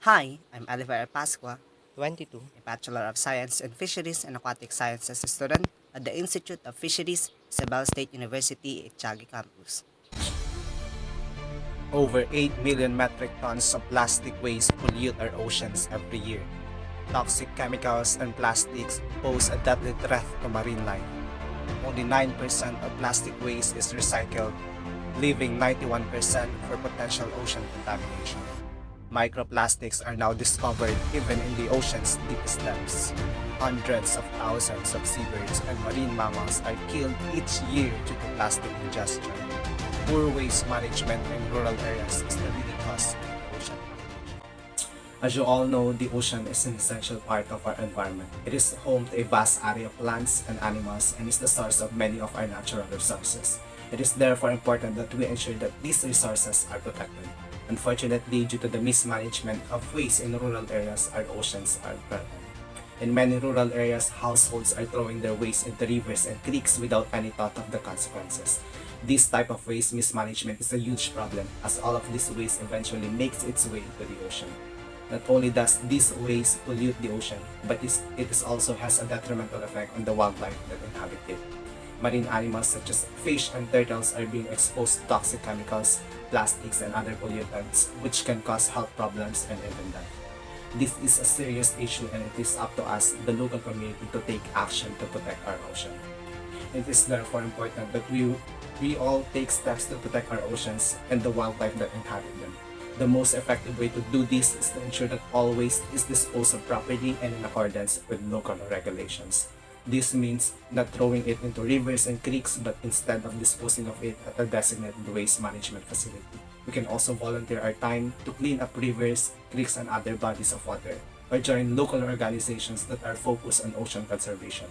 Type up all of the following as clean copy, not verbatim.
Hi, I'm Oliver Pasqua, 22. a Bachelor of Science in Fisheries and Aquatic Sciences student at the Institute of Fisheries, Isabel State University, Itiagi campus. Over 8 million metric tons of plastic waste pollute our oceans every year. Toxic chemicals and plastics pose a deadly threat to marine life. Only 9% of plastic waste is recycled, leaving 91% for potential ocean contamination. Microplastics are now discovered even in the ocean's deepest depths. Hundreds of thousands of seabirds and marine mammals are killed each year due to plastic ingestion. Poor waste management in rural areas is the leading cause of ocean contamination. As you all know, the ocean is an essential part of our environment. It is home to a vast array of plants and animals and is the source of many of our natural resources. It is therefore important that we ensure that these resources are protected. Unfortunately, due to the mismanagement of waste in rural areas, our oceans are threatened. In many rural areas, households are throwing their waste into rivers and creeks without any thought of the consequences. This type of waste mismanagement is a huge problem as all of this waste eventually makes its way into the ocean. Not only does this waste pollute the ocean, but it also has a detrimental effect on the wildlife that inhabit it. Marine animals such as fish and turtles are being exposed to toxic chemicals, plastics, and other pollutants, which can cause health problems and even death. This is a serious issue and it is up to us, the local community, to take action to protect our ocean. It is therefore important that we all take steps to protect our oceans and the wildlife that inhabit them. The most effective way to do this is to ensure that all waste is disposed of properly and in accordance with local regulations. This means not throwing it into rivers and creeks but instead of disposing of it at a designated waste management facility. We can also volunteer our time to clean up rivers, creeks, and other bodies of water, or join local organizations that are focused on ocean conservation.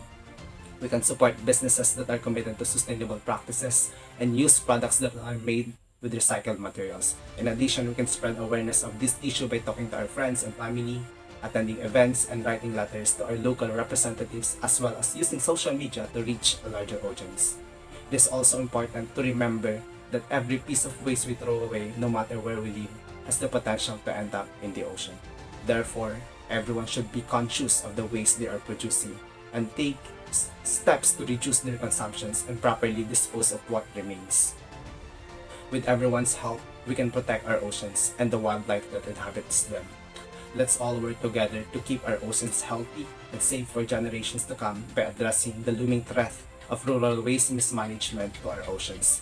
We can support businesses that are committed to sustainable practices and use products that are made with recycled materials. In addition, we can spread awareness of this issue by talking to our friends and family, attending events, and writing letters to our local representatives, as well as using social media to reach a larger audience. It is also important to remember that every piece of waste we throw away, no matter where we live, has the potential to end up in the ocean. Therefore, everyone should be conscious of the waste they are producing and take steps to reduce their consumptions and properly dispose of what remains. With everyone's help, we can protect our oceans and the wildlife that inhabits them. Let's all work together to keep our oceans healthy and safe for generations to come by addressing the looming threat of rural waste mismanagement to our oceans.